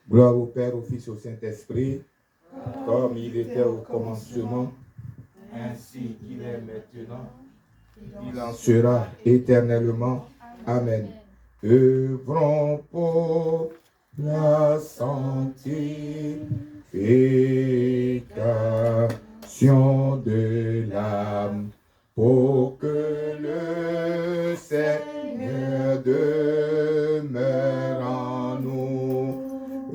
Gloire au Père, au Fils et au Saint-Esprit, comme il était au commencement, ainsi qu'il est maintenant, il en sera éternellement. Amen. Œuvrons pour la sanctification de l'âme, pour que le Seigneur demeure en nous.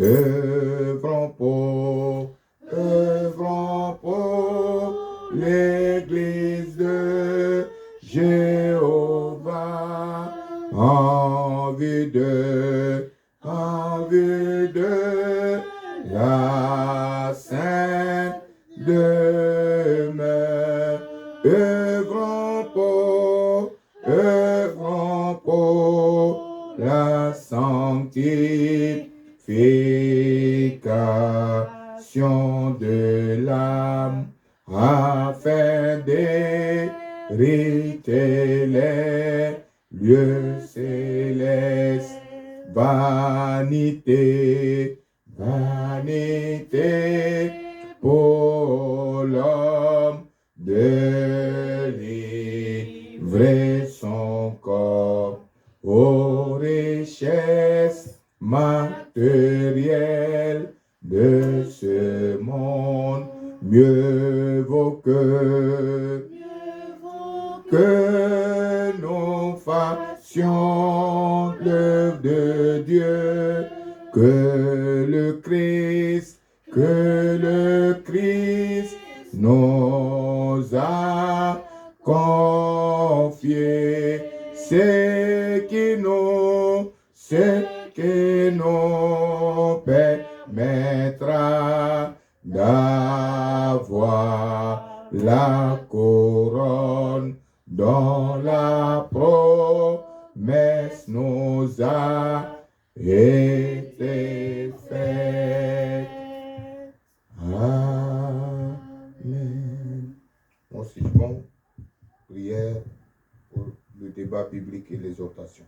Œuvrons pour l'Église de Jéhovah, en vue de la sainte demeure. Œuvrons pour la sanctification de l'âme, afin d'hériter les lieux célestes. Vanité pour l'homme de livrer son corps aux richesses matérielles de ce monde. Mieux vaut que nous fassions l'œuvre de Dieu, que le Christ nous a confié, ce qui nous permettra d'avoir la couronne dont la promesse nous a été faite. Amen. Aussi bon, prière pour le débat biblique et l'exhortation.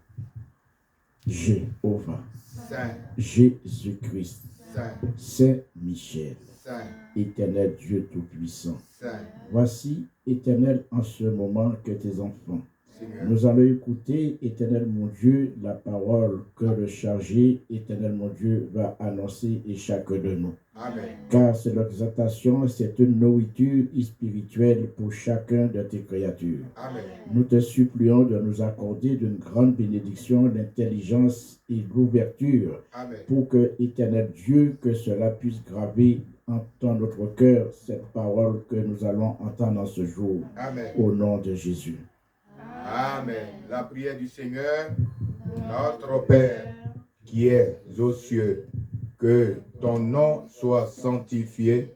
Jéhovah, Saint, Jésus-Christ, Saint, Saint Michel, Saint, Éternel Dieu Tout-Puissant, Saint. Voici, Éternel, en ce moment que tes enfants, Seigneur. nous allons écouter, Éternel mon Dieu, la parole que le chargé, Éternel mon Dieu, va annoncer à chacun de nous. Amen. Car cette exhortation, c'est une nourriture spirituelle pour chacun de tes créatures. Amen. Nous te supplions de nous accorder d'une grande bénédiction, l'intelligence et l'ouverture pour que, Éternel Dieu, que cela puisse graver dans notre cœur cette parole que nous allons entendre en ce jour. Amen. Au nom de Jésus. Amen. La prière du Seigneur, notre Père, qui es aux cieux, que ton nom soit sanctifié,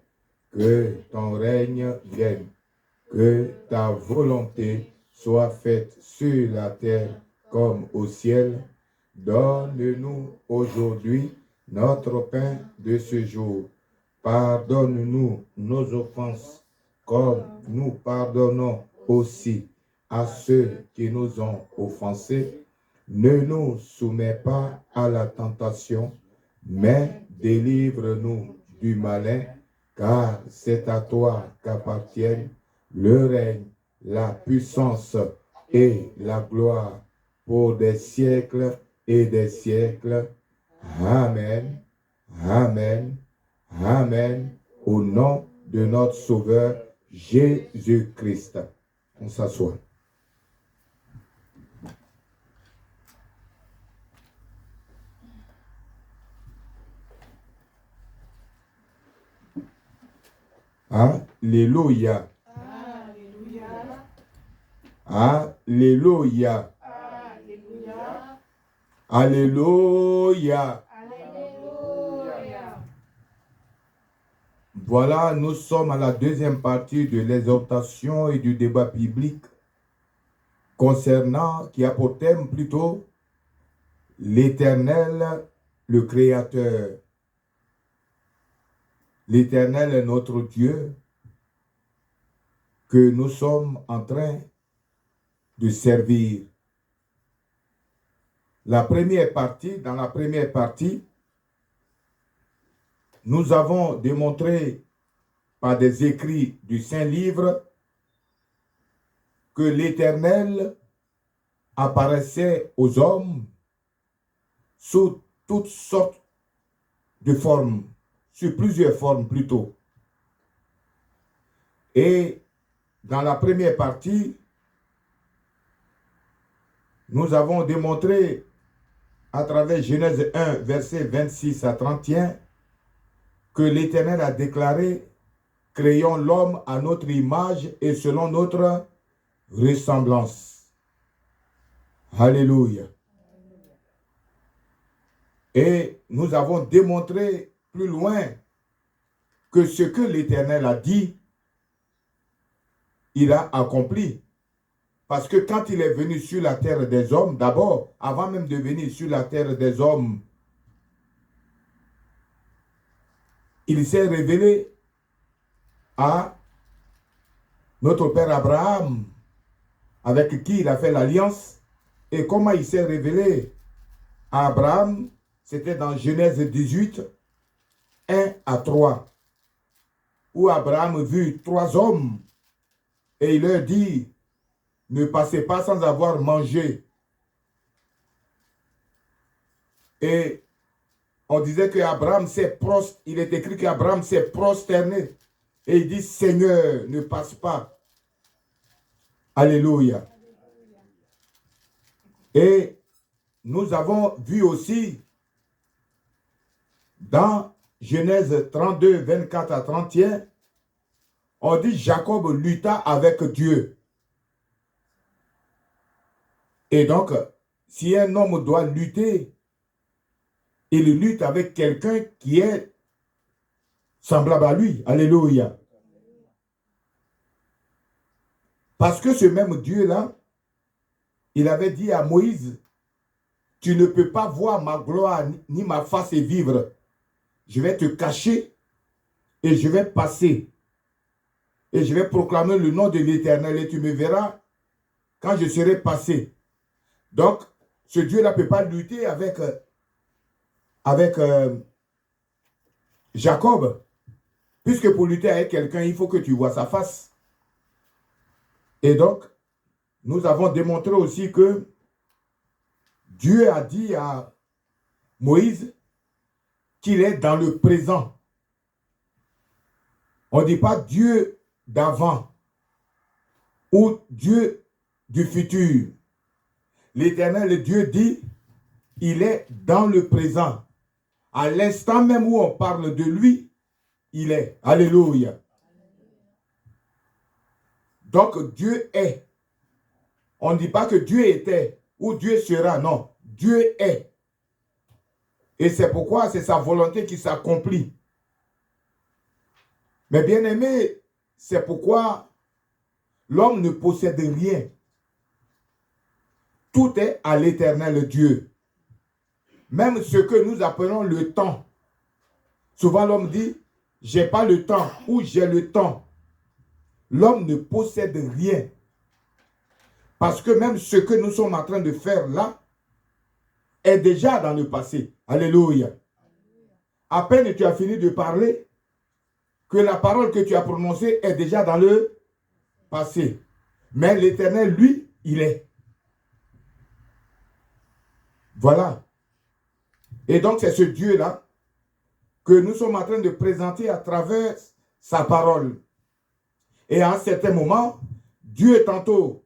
que ton règne vienne, que ta volonté soit faite sur la terre comme au ciel. Donne-nous aujourd'hui notre pain de ce jour. Pardonne-nous nos offenses, comme nous pardonnons aussi à ceux qui nous ont offensés. Ne nous soumets pas à la tentation, mais délivre-nous du malin, car c'est à toi qu'appartiennent le règne, la puissance et la gloire pour des siècles et des siècles. Amen. Amen. Amen. Au nom de notre Sauveur Jésus-Christ. On s'assoit. Alléluia. Alléluia. Alléluia. Voilà, nous sommes à la deuxième partie de l'exhortation et du débat biblique qui a pour thème plutôt l'Éternel, le Créateur. L'Éternel est notre Dieu. que nous sommes en train de servir. Dans la première partie, nous avons démontré par des écrits du Saint-Livre que l'Éternel apparaissait aux hommes sous toutes sortes de formes, sur plusieurs formes plutôt. Et dans la première partie, nous avons démontré à travers Genèse 1, versets 26 à 31, que l'Éternel a déclaré « Créons l'homme à notre image et selon notre ressemblance. » Alléluia. Et nous avons démontré plus loin que ce que l'Éternel a dit, il a accompli. Parce que quand il est venu sur la terre des hommes, d'abord, avant même de venir sur la terre des hommes, il s'est révélé à notre père Abraham, avec qui il a fait l'alliance. Et comment il s'est révélé à Abraham? C'était dans Genèse 18, 1 à 3, où Abraham vit 3 hommes et il leur dit: ne passez pas sans avoir mangé. Et on disait qu'Abraham s'est prosterné. Il est écrit qu'Abraham s'est prosterné. Et il dit: Seigneur, ne passe pas. Alléluia. Et nous avons vu aussi dans Genèse 32, 24 à 31, on dit Jacob lutta avec Dieu. Et donc, si un homme doit lutter, il lutte avec quelqu'un qui est semblable à lui. Alléluia. Parce que ce même Dieu-là, il avait dit à Moïse: tu ne peux pas voir ma gloire ni ma face et vivre. Je vais te cacher et je vais passer. Et je vais proclamer le nom de l'Éternel et tu me verras quand je serai passé. Donc, ce Dieu-là ne peut pas lutter avec Jacob. Puisque pour lutter avec quelqu'un, il faut que tu vois sa face. Et donc, nous avons démontré aussi que Dieu a dit à Moïse qu'il est dans le présent. On ne dit pas Dieu d'avant ou Dieu du futur. L'Éternel Dieu dit, il est dans le présent. À l'instant même où on parle de lui, il est. Alléluia. Donc Dieu est. On ne dit pas que Dieu était ou Dieu sera. Non, Dieu est. Et c'est pourquoi c'est sa volonté qui s'accomplit. Mais bien aimé, c'est pourquoi l'homme ne possède rien. Tout est à l'Éternel Dieu. Même ce que nous appelons le temps. Souvent l'homme dit, j'ai pas le temps ou j'ai le temps. L'homme ne possède rien. Parce que même ce que nous sommes en train de faire là est déjà dans le passé. Alléluia. À peine tu as fini de parler, que la parole que tu as prononcée est déjà dans le passé. Mais l'Éternel, lui, il est. Voilà. Et donc c'est ce Dieu-là que nous sommes en train de présenter à travers sa parole. Et à un certain moment, Dieu tantôt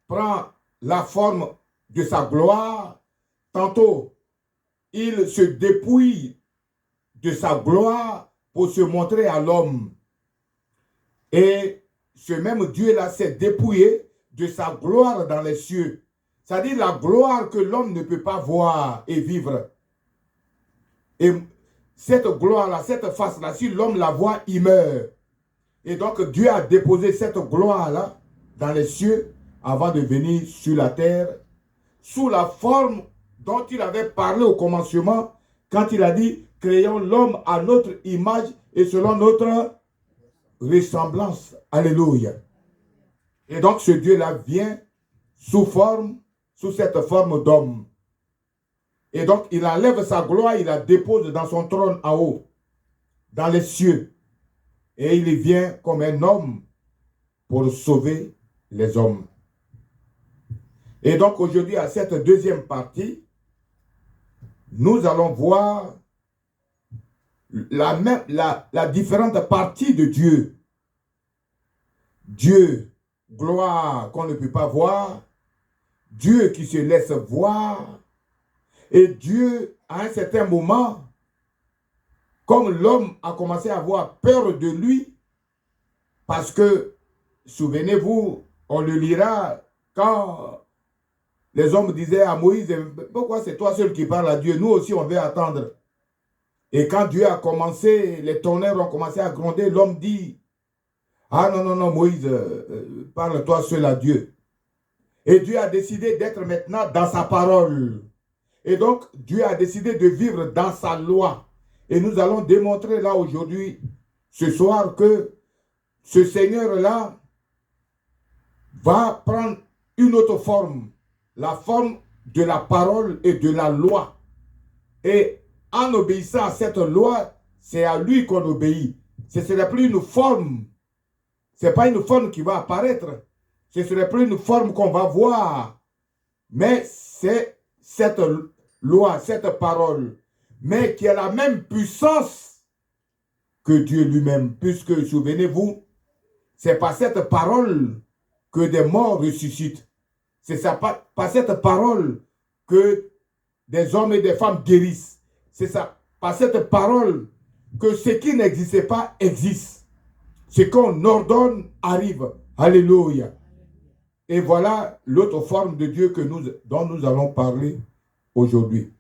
prend la forme de sa gloire, tantôt il se dépouille de sa gloire pour se montrer à l'homme. Et ce même Dieu-là s'est dépouillé de sa gloire dans les cieux. C'est-à-dire la gloire que l'homme ne peut pas voir et vivre. Et cette gloire-là, cette face-là, si l'homme la voit, il meurt. Et donc Dieu a déposé cette gloire-là dans les cieux avant de venir sur la terre, sous la forme dont il avait parlé au commencement, quand il a dit « Créons l'homme à notre image et selon notre ressemblance. » Alléluia. Et donc ce Dieu-là vient sous cette forme d'homme. Et donc il enlève sa gloire, il la dépose dans son trône en haut, dans les cieux. Et il vient comme un homme pour sauver les hommes. Et donc aujourd'hui, à cette deuxième partie, nous allons voir la différente partie de Dieu. Dieu, gloire qu'on ne peut pas voir. Dieu qui se laisse voir. Et Dieu, à un certain moment, comme l'homme a commencé à avoir peur de lui, parce que, souvenez-vous, on le lira quand les hommes disaient à Moïse, pourquoi c'est toi seul qui parles à Dieu? Nous aussi, on veut attendre. Et quand Dieu a commencé, les tonnerres ont commencé à gronder, l'homme dit, ah non, Moïse, parle-toi seul à Dieu. Et Dieu a décidé d'être maintenant dans sa parole. Et donc, Dieu a décidé de vivre dans sa loi. Et nous allons démontrer là aujourd'hui, ce soir, que ce Seigneur-là va prendre une autre forme. La forme de la parole et de la loi. Et en obéissant à cette loi, c'est à lui qu'on obéit. Ce ne serait plus une forme. Ce n'est pas une forme qui va apparaître. Ce ne serait plus une forme qu'on va voir. Mais c'est cette loi, cette parole. Mais qui a la même puissance que Dieu lui-même. Puisque, souvenez-vous, c'est par cette parole que des morts ressuscitent. C'est par cette parole que des hommes et des femmes guérissent. C'est par cette parole que ce qui n'existait pas existe. Ce qu'on ordonne arrive. Alléluia. Et voilà l'autre forme de Dieu dont nous allons parler aujourd'hui.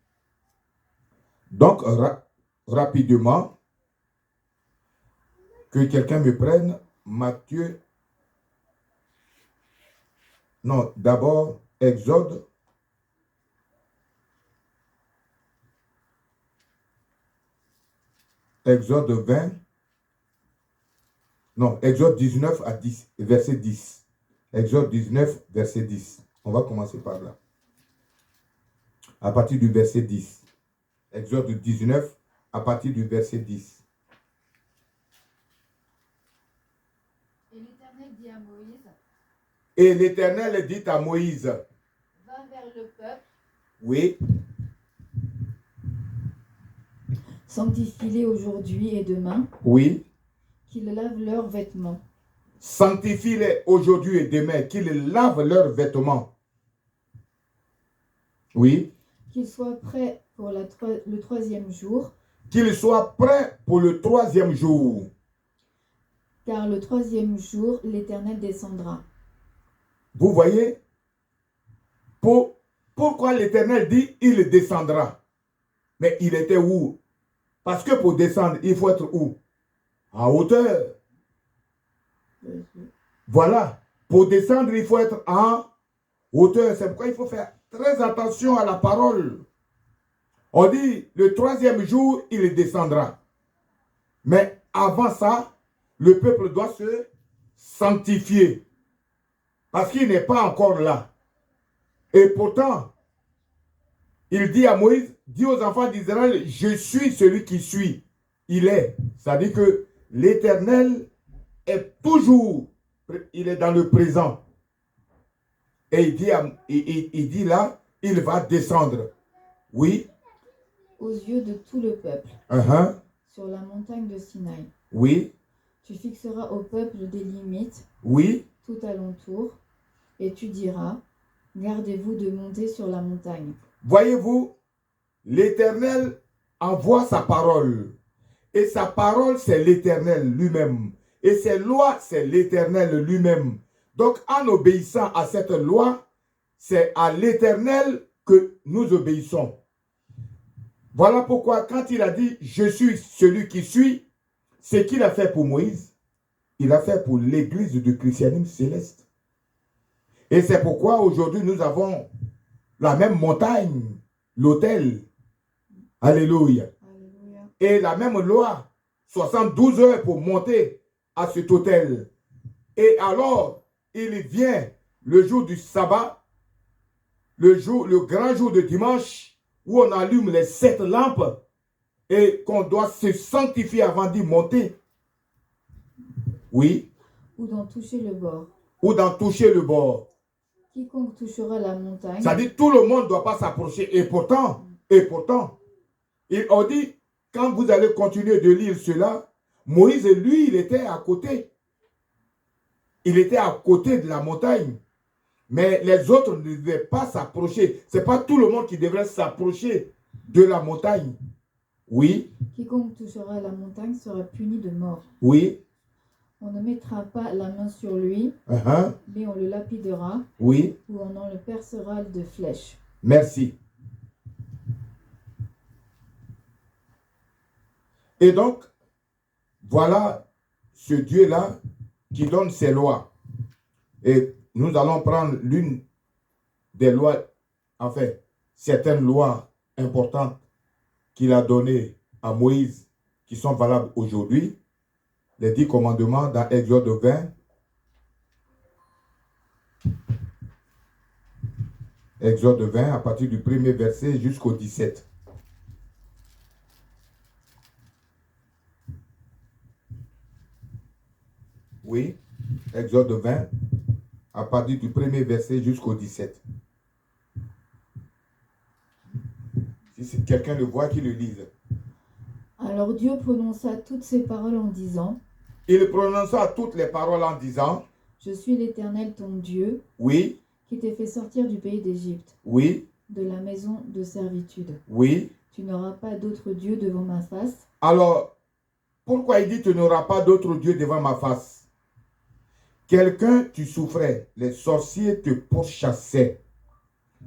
Donc, rapidement, que quelqu'un me prenne Matthieu. Non, d'abord, Exode. Exode 20. Non, Exode 19 à 10, verset 10. Exode 19, verset 10. On va commencer par là. À partir du verset 10. Exode 19, à partir du verset 10. Et l'Éternel dit à Moïse. Et l'Éternel dit à Moïse. Va vers le peuple. Oui. Sanctifie-les aujourd'hui et demain. Oui. Qu'ils lavent leurs vêtements. Sanctifie-les aujourd'hui et demain, qu'ils lavent leurs vêtements. Oui. Qu'ils soient prêts pour le troisième jour. Qu'ils soient prêts pour le troisième jour. Car le troisième jour, l'Éternel descendra. Vous voyez? Pourquoi l'Éternel dit il descendra? Mais il était où? Parce que pour descendre, il faut être où? En hauteur. Voilà. Pour descendre, il faut être en hauteur. C'est pourquoi il faut faire très attention à la parole. On dit, le troisième jour, il descendra. Mais avant ça, le peuple doit se sanctifier. Parce qu'il n'est pas encore là. Et pourtant, il dit à Moïse, dis aux enfants d'Israël, je suis celui qui suis. Il est. C'est-à-dire que l'Éternel est toujours, il est dans le présent. Et il dit là, il va descendre. Oui. Aux yeux de tout le peuple. Sur la montagne de Sinaï. Oui. Tu fixeras au peuple des limites. Oui. Tout alentour. Et tu diras, gardez-vous de monter sur la montagne. Voyez-vous, l'Éternel envoie sa parole. Et sa parole, c'est l'Éternel lui-même. Et ses lois, c'est l'Éternel lui-même. Donc, en obéissant à cette loi, c'est à l'Éternel que nous obéissons. Voilà pourquoi, quand il a dit « Je suis celui qui suis », ce qu'il a fait pour Moïse, il a fait pour l'église du christianisme céleste. Et c'est pourquoi aujourd'hui nous avons la même montagne, l'autel. Alléluia. Alléluia. Et la même loi, 72 heures pour monter à cet autel. Et alors, il vient le jour du sabbat, le grand jour de dimanche, où on allume les 7 lampes et qu'on doit se sanctifier avant d'y monter. Oui. Ou d'en toucher le bord. Ou d'en toucher le bord. Quiconque touchera la montagne. Ça dit tout le monde ne doit pas s'approcher. Et pourtant, on dit, quand vous allez continuer de lire cela, Moïse, lui, il était à côté. Il était à côté de la montagne. Mais les autres ne devaient pas s'approcher. Ce n'est pas tout le monde qui devrait s'approcher de la montagne. Oui. Quiconque touchera la montagne sera puni de mort. Oui. On ne mettra pas la main sur lui, mais on le lapidera. Oui. Ou on en le percera de flèches. Merci. Et donc, voilà ce Dieu-là qui donne ses lois. Et nous allons prendre l'une des lois, enfin, certaines lois importantes qu'il a données à Moïse, qui sont valables aujourd'hui. Les 10 commandements dans Exode 20. Exode 20, à partir du premier verset jusqu'au 17. Oui, Exode 20, à partir du premier verset jusqu'au 17. Si quelqu'un le voit, qu'il le lise. Alors Dieu prononça toutes ces paroles en disant. Il prononça toutes les paroles en disant. Je suis l'Éternel ton Dieu. Oui. Qui t'ai fait sortir du pays d'Égypte. Oui. De la maison de servitude. Oui. Tu n'auras pas d'autre Dieu devant ma face. Alors, pourquoi il dit tu n'auras pas d'autre Dieu devant ma face? Quelqu'un, tu souffrais, les sorciers te pourchassaient.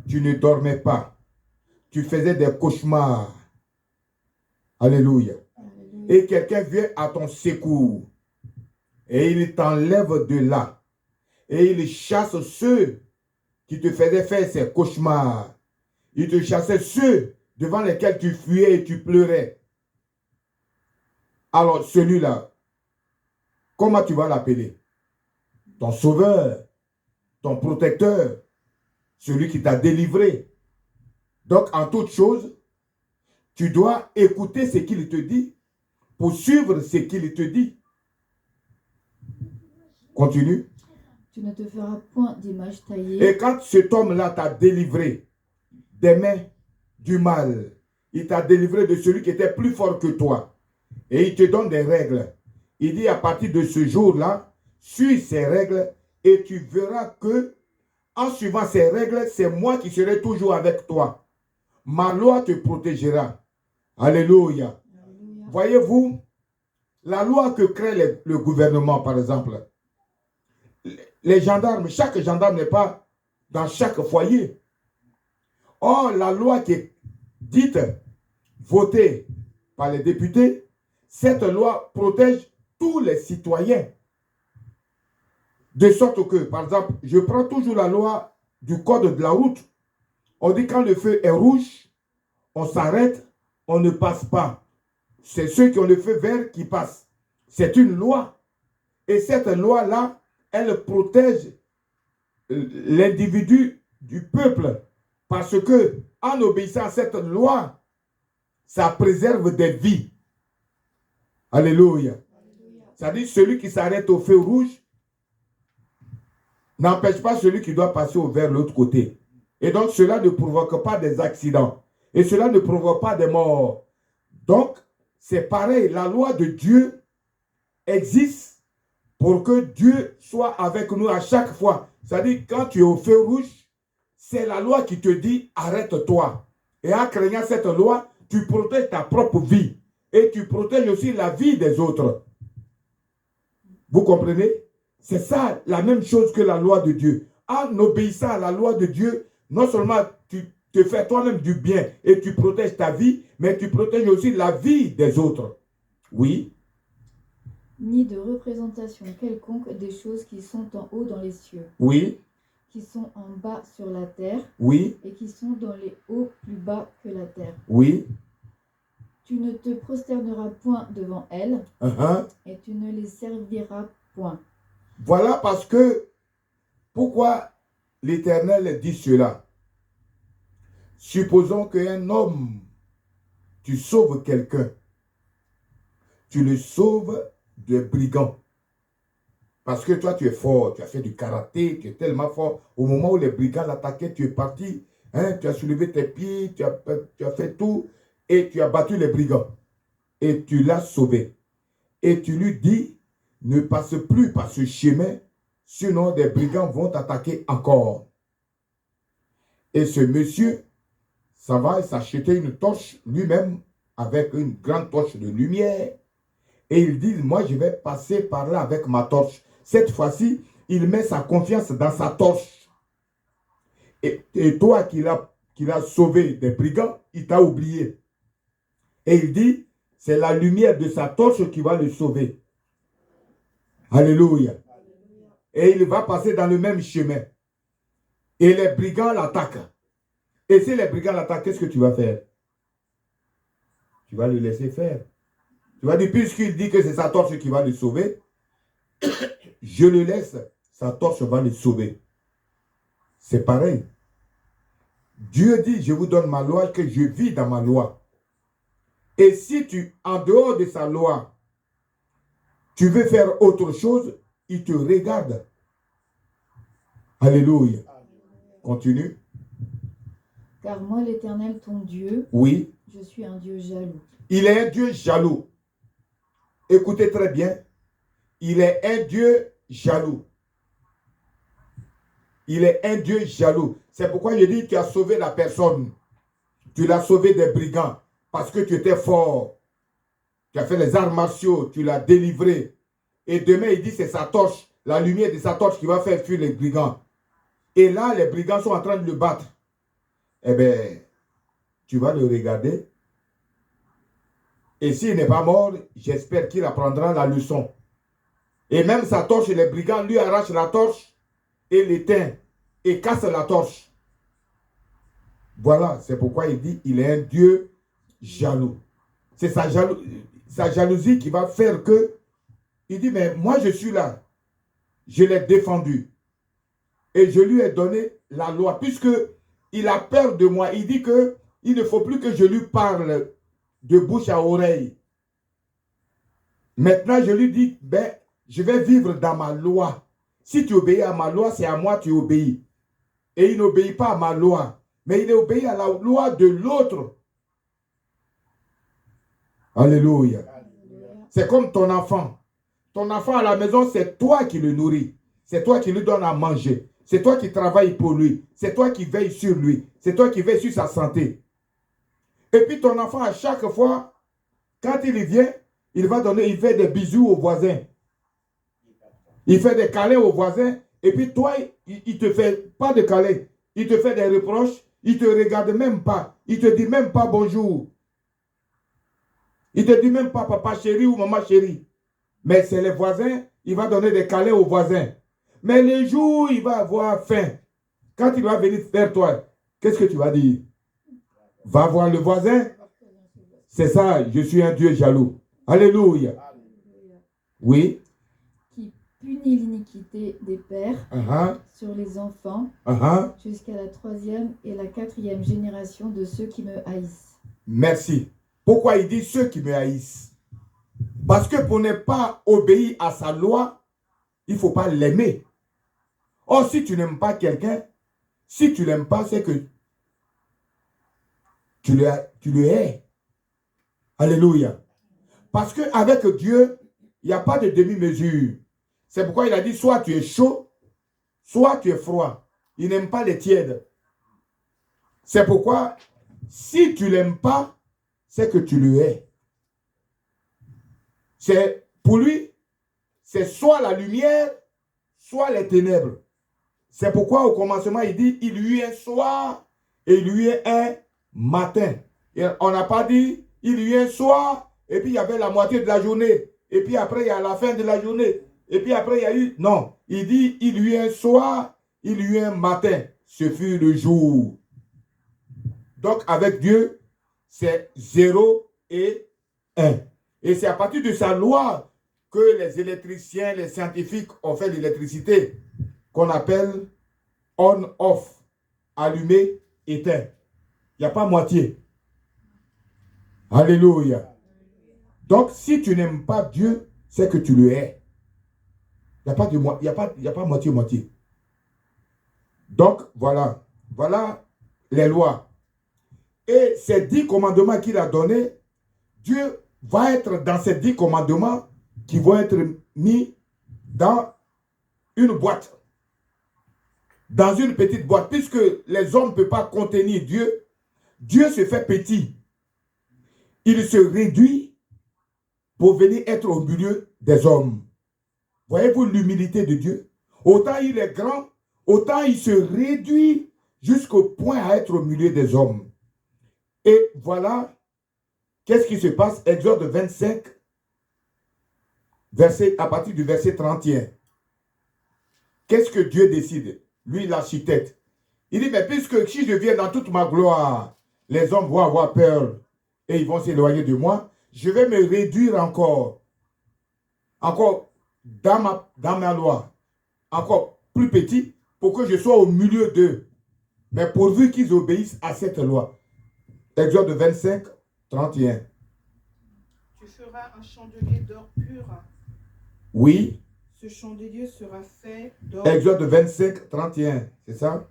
Tu ne dormais pas. Tu faisais des cauchemars. Alléluia. Alléluia. Et quelqu'un vient à ton secours. Et il t'enlève de là. Et il chasse ceux qui te faisaient faire ces cauchemars. Il te chassait ceux devant lesquels tu fuyais et tu pleurais. Alors celui-là, comment tu vas l'appeler? Ton sauveur, ton protecteur, celui qui t'a délivré. Donc en toute chose, tu dois écouter ce qu'il te dit pour suivre ce qu'il te dit. Continue. Tu ne te feras point d'image taillée. Et quand cet homme-là t'a délivré des mains du mal, il t'a délivré de celui qui était plus fort que toi, et il te donne des règles. Il dit à partir de ce jour-là, suis ces règles et tu verras que en suivant ces règles, c'est moi qui serai toujours avec toi. Ma loi te protégera. Alléluia. Alléluia. Voyez-vous, la loi que crée le gouvernement, par exemple, les gendarmes, chaque gendarme n'est pas dans chaque foyer. Or, la loi qui est dite, votée par les députés, cette loi protège tous les citoyens. De sorte que, par exemple, je prends toujours la loi du code de la route. On dit quand le feu est rouge, on s'arrête, on ne passe pas. C'est ceux qui ont le feu vert qui passent. C'est une loi. Et cette loi-là, elle protège l'individu du peuple. Parce que, en obéissant à cette loi, ça préserve des vies. Alléluia. C'est-à-dire, celui qui s'arrête au feu rouge n'empêche pas celui qui doit passer vers l'autre côté. Et donc, cela ne provoque pas des accidents. Et cela ne provoque pas des morts. Donc, c'est pareil, la loi de Dieu existe pour que Dieu soit avec nous à chaque fois. C'est-à-dire, quand tu es au feu rouge, c'est la loi qui te dit, arrête-toi. Et en craignant cette loi, tu protèges ta propre vie. Et tu protèges aussi la vie des autres. Vous comprenez? C'est ça, la même chose que la loi de Dieu. En obéissant à la loi de Dieu, non seulement tu te fais toi-même du bien et tu protèges ta vie, mais tu protèges aussi la vie des autres. Oui. Ni de représentation quelconque des choses qui sont en haut dans les cieux. Oui. Qui sont en bas sur la terre. Oui. Et qui sont dans les hauts plus bas que la terre. Oui. Tu ne te prosterneras point devant elles, et tu ne les serviras point. Voilà parce que Pourquoi l'Éternel dit cela? Supposons qu'un homme, tu sauves quelqu'un, tu le sauves de brigands. Parce que toi, tu es fort, tu as fait du karaté, tu es tellement fort. Au moment où les brigands l'attaquaient, tu es parti, hein, tu as soulevé tes pieds, tu as fait tout, et tu as battu les brigands. Et tu l'as sauvé. Et tu lui dis, ne passe plus par ce chemin, sinon des brigands vont t'attaquer encore. Et ce monsieur, ça va s'acheter une torche lui-même, avec une grande torche de lumière. Et il dit, moi je vais passer par là avec ma torche. Cette fois-ci, il met sa confiance dans sa torche. Et toi qui l'as sauvé des brigands, il t'a oublié. Et il dit, c'est la lumière de sa torche qui va le sauver. Alléluia. Et il va passer dans le même chemin. Et les brigands l'attaquent. Et si les brigands l'attaquent, qu'est-ce que tu vas faire? Tu vas le laisser faire. Tu vas dire, puisqu'il dit que c'est sa torche qui va le sauver, je le laisse, sa torche va le sauver. C'est pareil. Dieu dit, je vous donne ma loi, que je vis dans ma loi. Et si tu, en dehors de sa loi, tu veux faire autre chose, il te regarde. Alléluia. Continue. Car moi, l'Éternel, ton Dieu, oui, je suis un Dieu jaloux. Il est un Dieu jaloux. Écoutez très bien. Il est un Dieu jaloux. Il est un Dieu jaloux. C'est pourquoi je dis, tu as sauvé la personne. Tu l'as sauvé des brigands. Parce que tu étais fort. Tu as fait les arts martiaux. Tu l'as délivré. Et demain, il dit, c'est sa torche. La lumière de sa torche qui va faire fuir les brigands. Et là, les brigands sont en train de le battre. Eh bien, tu vas le regarder. Et s'il n'est pas mort, j'espère qu'il apprendra la leçon. Et même sa torche, les brigands lui arrachent la torche et l'éteint et cassent la torche. Voilà, c'est pourquoi il dit il est un Dieu jaloux. C'est sa jalousie qui va faire que il dit, mais moi je suis là. Je l'ai défendu. Et je lui ai donné la loi. Puisque il a peur de moi. Il dit que il ne faut plus que je lui parle de bouche à oreille. Maintenant, je lui dis, ben, je vais vivre dans ma loi. Si tu obéis à ma loi, c'est à moi que tu obéis. Et il n'obéit pas à ma loi, mais il obéit à la loi de l'autre. Alléluia. C'est comme ton enfant. Ton enfant à la maison, c'est toi qui le nourris. C'est toi qui lui donnes à manger. C'est toi qui travailles pour lui. C'est toi qui veilles sur lui. C'est toi qui veilles sur sa santé. Et puis ton enfant, à chaque fois, quand il vient, il fait des bisous aux voisins. Il fait des câlins aux voisins. Et puis toi, il ne te fait pas de câlins. Il te fait des reproches. Il ne te regarde même pas. Il ne te dit même pas bonjour. Il ne te dit même pas papa chéri ou maman chérie. Mais c'est les voisins, il va donner des câlins aux voisins. Mais le jour où il va avoir faim, quand il va venir vers toi, qu'est-ce que tu vas dire? Va voir le voisin. C'est ça, je suis un Dieu jaloux. Alléluia. Oui. Qui punit l'iniquité des pères sur les enfants jusqu'à la 3e et la 4e génération de ceux qui me haïssent. Merci. Pourquoi il dit ceux qui me haïssent? Parce que pour ne pas obéir à sa loi, il ne faut pas l'aimer. Or, si tu n'aimes pas quelqu'un, si tu ne l'aimes pas, c'est que tu le hais. Alléluia. Parce qu'avec Dieu, il n'y a pas de demi-mesure. C'est pourquoi il a dit, soit tu es chaud, soit tu es froid. Il n'aime pas les tièdes. C'est pourquoi, si tu ne l'aimes pas, c'est que tu le hais. C'est, pour lui, c'est soit la lumière, soit les ténèbres. C'est pourquoi au commencement, il dit, il lui est un soir et il lui est un matin. Et on n'a pas dit, il lui est un soir, et puis il y avait la moitié de la journée. Et puis après, il y a la fin de la journée. Et puis après, il y a eu... Non, il dit, il lui est un soir, il lui est un matin. Ce fut le jour. Donc, avec Dieu, c'est 0 et 1. Et c'est à partir de sa loi que les électriciens, les scientifiques ont fait l'électricité. qu'on appelle on-off, allumé, éteint. Il n'y a pas moitié. Alléluia. Donc, si tu n'aimes pas Dieu, c'est que tu le hais. Il n'y a pas moitié-moitié. Donc, voilà. Voilà les lois. Et ces 10 commandements qu'il a donnés, Dieu va être dans ces 10 commandements qui vont être mis dans une boîte. Dans une petite boîte. Puisque les hommes ne peuvent pas contenir Dieu, Dieu se fait petit. Il se réduit pour venir être au milieu des hommes. Voyez-vous l'humilité de Dieu? Autant il est grand, autant il se réduit jusqu'au point à être au milieu des hommes. Et voilà, qu'est-ce qui se passe? Exode 25, à partir du verset 31. Qu'est-ce que Dieu décide? Lui, l'architecte. Il dit, mais puisque si je viens dans toute ma gloire, les hommes vont avoir peur et ils vont s'éloigner de moi, je vais me réduire encore dans ma loi, encore plus petit, pour que je sois au milieu d'eux. Mais pourvu qu'ils obéissent à cette loi. Exode 25, 31. Tu feras un chandelier d'or pur. Oui. Ce chandelier sera fait d'or. Exode 25, 31, c'est ça?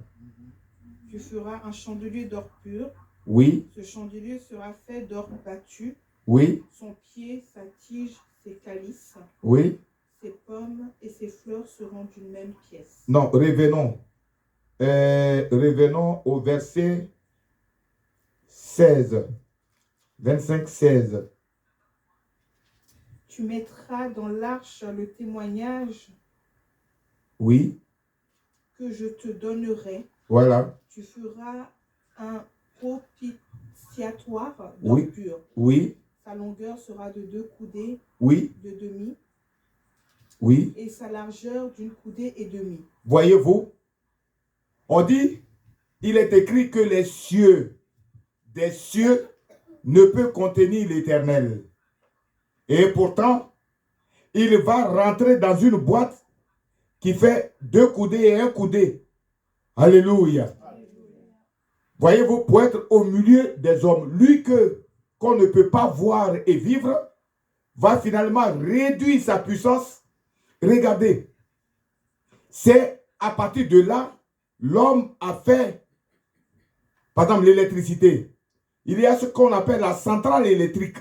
Tu feras un chandelier d'or pur. Oui. Ce chandelier sera fait d'or battu. Oui. Son pied, sa tige, ses calices. Oui. Ses pommes et ses fleurs seront d'une même pièce. Non, revenons. Revenons au verset 16. 25, 16. Tu mettras dans l'arche le témoignage. Oui. Que je te donnerai. Voilà. Tu feras un propitiatoire d'or pur. Oui. Sa longueur sera de 2 coudées. Oui. De demi. Oui. Et sa largeur d'une coudée et demie. Voyez-vous, on dit, il est écrit que les cieux, des cieux, ne peuvent contenir l'Éternel. Et pourtant, il va rentrer dans une boîte qui fait 2 coudées et 1 coudé. Alléluia. Voyez-vous, pour être au milieu des hommes, lui qu'on ne peut pas voir et vivre, va finalement réduire sa puissance. Regardez, c'est à partir de là, l'homme a fait, par exemple, l'électricité. Il y a ce qu'on appelle la centrale électrique.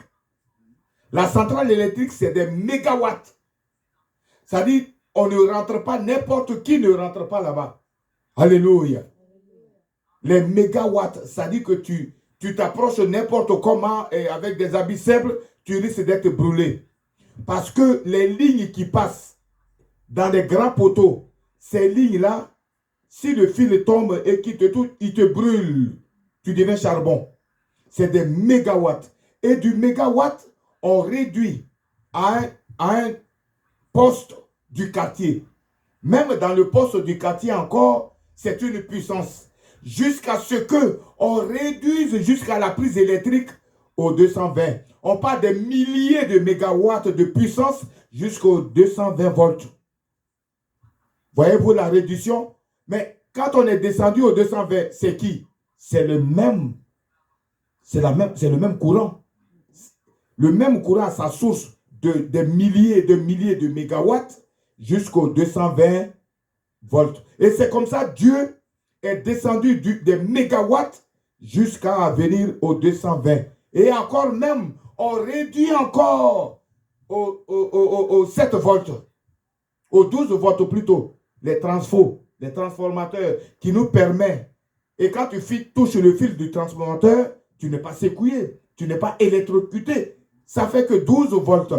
La centrale électrique, c'est des mégawatts. C'est-à-dire, on ne rentre pas, n'importe qui ne rentre pas là-bas. Alléluia. Les mégawatts, c'est-à-dire que tu t'approches n'importe comment et avec des habits simples, tu risques d'être brûlé. Parce que les lignes qui passent dans les grands poteaux, ces lignes-là, si le fil tombe et qu'il te touche, il te brûle. Tu deviens charbon. C'est des mégawatts. Et du mégawatt, on réduit à un poste du quartier. Même dans le poste du quartier encore, c'est une puissance. Jusqu'à ce qu'on réduise jusqu'à la prise électrique au 220. On parle des milliers de mégawatts de puissance jusqu'aux 220 volts. Voyez-vous la réduction? Mais quand on est descendu au 220, c'est qui? C'est le même. C'est le même courant. Le même courant à sa source des milliers de mégawatts jusqu'aux 220 volts. Et c'est comme ça Dieu est descendu des mégawatts jusqu'à venir aux 220. Et encore même, on réduit encore aux 7 volts. Aux 12 volts plutôt. Les transformateurs qui nous permettent. Et quand tu touches le fil du transformateur, tu n'es pas secoué, tu n'es pas électrocuté. Ça fait que 12 volts.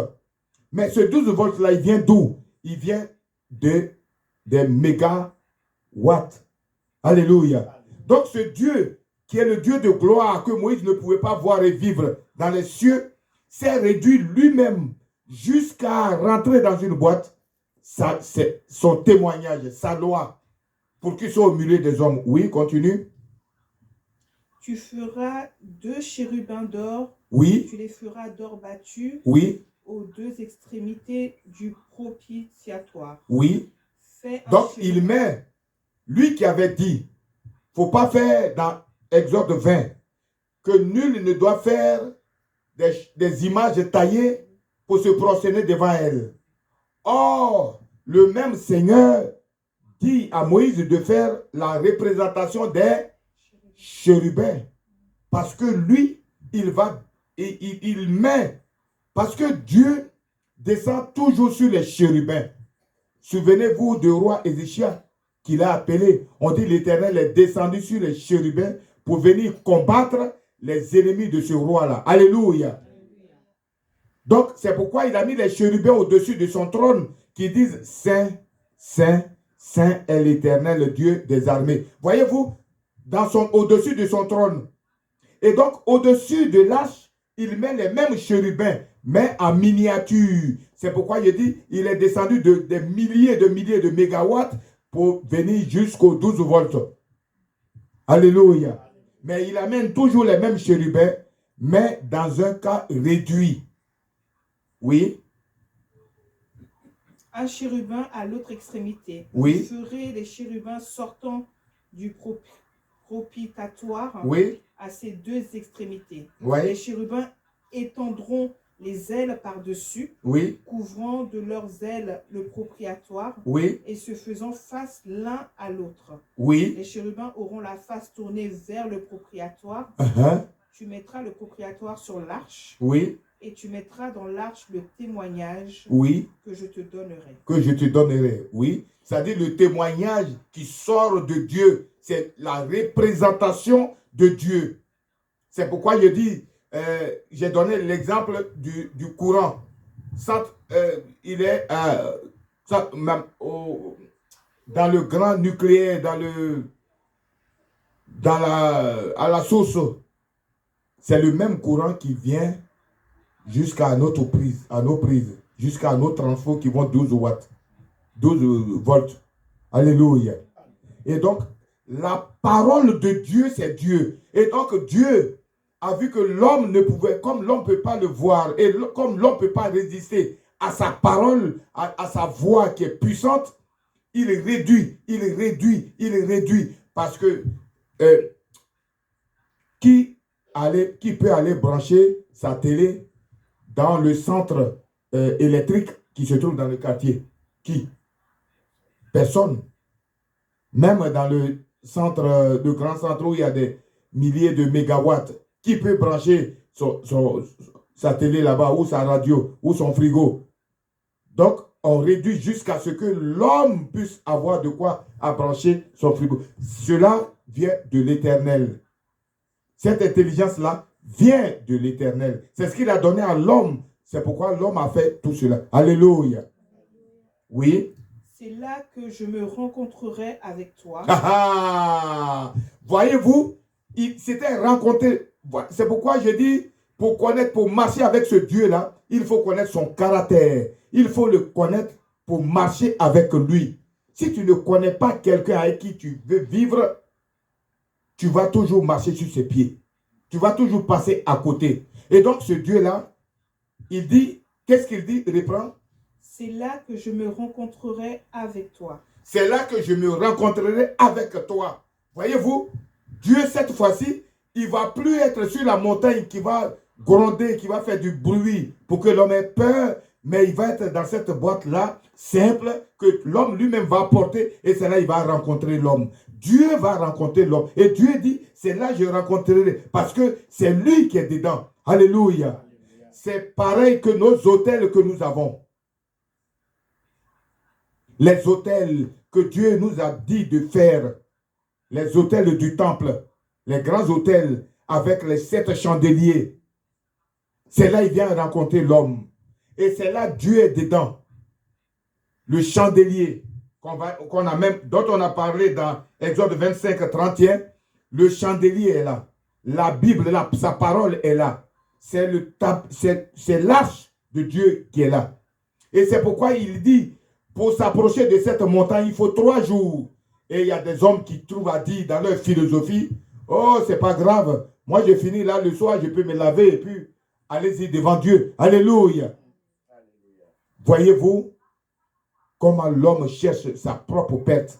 Mais ce 12 volts-là, il vient d'où? Il vient des mégawatts. Alléluia. Donc ce Dieu, qui est le Dieu de gloire que Moïse ne pouvait pas voir et vivre dans les cieux, s'est réduit lui-même jusqu'à rentrer dans une boîte. C'est son témoignage, sa loi, pour qu'il soit au milieu des hommes. Oui, continue. Tu feras 2 chérubins d'or. Oui. Tu les feras d'or battu. Oui. Aux 2 extrémités du propitiatoire. Oui. Donc, il met, lui qui avait dit, il ne faut pas faire dans Exode 20, que nul ne doit faire des images taillées pour se prosterner devant elles. Or, le même Seigneur dit à Moïse de faire la représentation des chérubins. Parce que lui, il met, parce que Dieu descend toujours sur les chérubins. Souvenez-vous du roi Ézéchias qu'il a appelé. On dit l'Éternel est descendu sur les chérubins pour venir combattre les ennemis de ce roi-là. Alléluia. Donc, c'est pourquoi il a mis les chérubins au-dessus de son trône qui disent Saint, Saint, Saint est l'Éternel, le Dieu des armées. Voyez-vous, au-dessus de son trône. Et donc, au-dessus de l'arche, il met les mêmes chérubins, mais en miniature. C'est pourquoi il dit, il est descendu des milliers de mégawatts pour venir jusqu'aux 12 volts. Alléluia. Mais il amène toujours les mêmes chérubins, mais dans un cas réduit. Oui. Un chérubin à l'autre extrémité. Oui. Vous ferez les chérubins sortant du propitiatoire oui. à ces deux extrémités. Oui. Les chérubins étendront les ailes par-dessus, oui. couvrant de leurs ailes le propitiatoire, oui. et se faisant face l'un à l'autre. Oui. Les chérubins auront la face tournée vers le propitiatoire. Tu mettras le propitiatoire sur l'arche. Oui. Et tu mettras dans l'arche le témoignage oui. que je te donnerai. Que je te donnerai, oui. C'est-à-dire le témoignage qui sort de Dieu. C'est la représentation de Dieu. C'est pourquoi je dis, j'ai donné l'exemple du courant. Il est dans le grand nucléaire, à la source. C'est le même courant qui vient jusqu'à notre prise, à nos prises, jusqu'à nos transforts qui vont 12 watts, 12 volts. Alléluia. Et donc, la parole de Dieu, c'est Dieu. Et donc, Dieu a vu que l'homme ne pouvait, comme l'homme ne peut pas le voir, et comme l'homme ne peut pas résister à sa parole, à sa voix qui est puissante, il réduit. Parce que qui peut aller brancher sa télé dans le centre électrique qui se trouve dans le quartier? Qui? Personne. Même dans le centre, le grand centre où il y a des milliers de mégawatts, qui peut brancher sa télé là-bas, ou sa radio, ou son frigo? Donc, on réduit jusqu'à ce que l'homme puisse avoir de quoi à brancher son frigo. Cela vient de l'Éternel. Cette intelligence-là vient de l'Éternel. C'est ce qu'il a donné à l'homme. C'est pourquoi l'homme a fait tout cela. Alléluia. Oui. C'est là que je me rencontrerai avec toi. Voyez-vous, il s'était rencontré. C'est pourquoi je dis, pour marcher avec ce Dieu-là, il faut connaître son caractère. Il faut le connaître pour marcher avec lui. Si tu ne connais pas quelqu'un avec qui tu veux vivre, tu vas toujours marcher sur ses pieds. Tu vas toujours passer à côté. Et donc ce Dieu-là, il dit, qu'est-ce qu'il dit? Il reprend. C'est là que je me rencontrerai avec toi. C'est là que je me rencontrerai avec toi. Voyez-vous, Dieu cette fois-ci, il ne va plus être sur la montagne qui va gronder, qui va faire du bruit pour que l'homme ait peur, mais il va être dans cette boîte-là, simple, que l'homme lui-même va porter, et c'est là qu'il va rencontrer l'homme. Dieu va rencontrer l'homme. Et Dieu dit, c'est là que je rencontrerai, parce que c'est lui qui est dedans. Alléluia. C'est pareil que nos autels que nous avons. Les autels que Dieu nous a dit de faire, les autels du temple, les grands autels avec les 7 chandeliers, c'est là qu'il vient rencontrer l'homme. Et c'est là Dieu est dedans. Le chandelier dont on a parlé dans Exode 25, 31, le chandelier est là. La Bible, sa parole est là. C'est l'arche de Dieu qui est là. Et c'est pourquoi il dit, pour s'approcher de cette montagne, il faut 3 jours. Et il y a des hommes qui trouvent à dire dans leur philosophie, oh, c'est pas grave. Moi, je finis là le soir, je peux me laver et puis allez-y devant Dieu. Alléluia. Voyez-vous, comment l'homme cherche sa propre perte.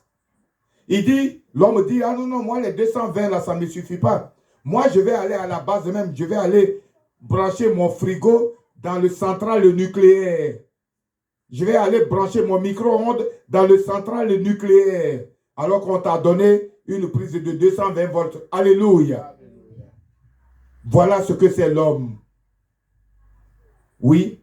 Il dit, l'homme dit, ah non, non, moi les 220 là, ça ne me suffit pas. Moi, je vais aller à la base même, je vais aller brancher mon frigo dans le central nucléaire. Je vais aller brancher mon micro-ondes dans le central nucléaire. Alors qu'on t'a donné une prise de 220 volts. Alléluia. Voilà ce que c'est l'homme. Oui.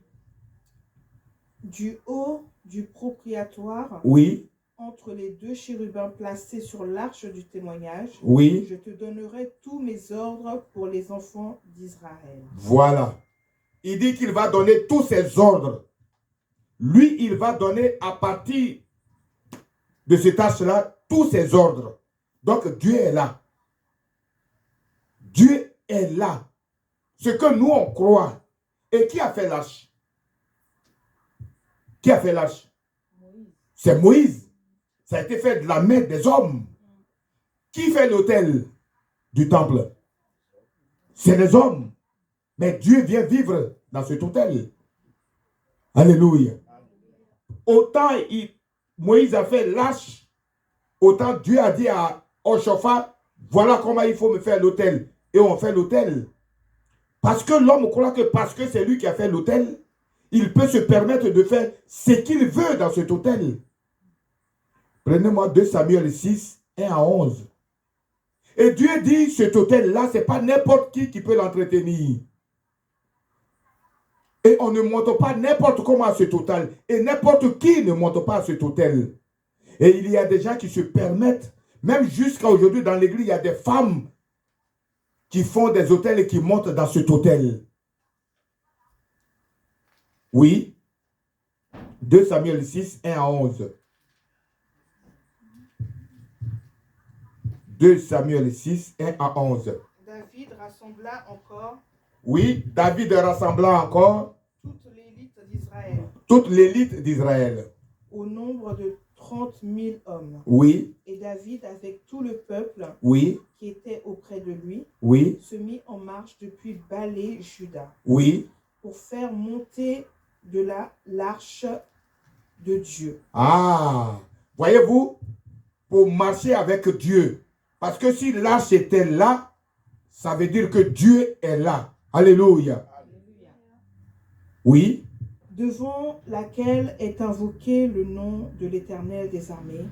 Du haut du propriatoire. Oui. Entre les deux chérubins placés sur l'arche du témoignage. Oui. Je te donnerai tous mes ordres pour les enfants d'Israël. Voilà. Il dit qu'il va donner tous ses ordres. Lui, il va donner à partir de cette arche-là tous ses ordres. Donc Dieu est là. Dieu est là. Ce que nous on croit. Et qui a fait l'arche? Qui a fait l'arche? C'est Moïse. Ça a été fait de la main des hommes. Qui fait l'autel du temple? C'est les hommes. Mais Dieu vient vivre dans cet autel. Alléluia. Autant Moïse a fait l'arche, autant Dieu a dit à Oshopha, voilà comment il faut me faire l'autel. Et on fait l'autel. Parce que l'homme croit que parce que c'est lui qui a fait l'autel, il peut se permettre de faire ce qu'il veut dans cet autel. Prenez-moi 2 Samuel 6, 1 à 11. Et Dieu dit, cet autel-là, ce n'est pas n'importe qui peut l'entretenir. Et on ne monte pas n'importe comment à cet autel. Et n'importe qui ne monte pas à cet autel. Et il y a des gens qui se permettent, même jusqu'à aujourd'hui dans l'église, il y a des femmes qui font des autels et qui montent dans cet autel. Oui. 2 Samuel 6, 1 à 11. 2 Samuel 6, 1 à 11. David rassembla encore. Oui, David rassembla encore toute l'élite d'Israël. Toute l'élite d'Israël. Au nombre de 30 000 hommes. Oui. Et David, avec tout le peuple oui. qui était auprès de lui, oui. se mit en marche depuis Balé, Juda. Oui. Pour faire monter de l'arche de Dieu. Ah, voyez-vous, pour marcher avec Dieu. Parce que si l'arche était là, ça veut dire que Dieu est là. Alléluia. Alléluia. Oui. Devant laquelle est invoqué le nom de l'Éternel des armées,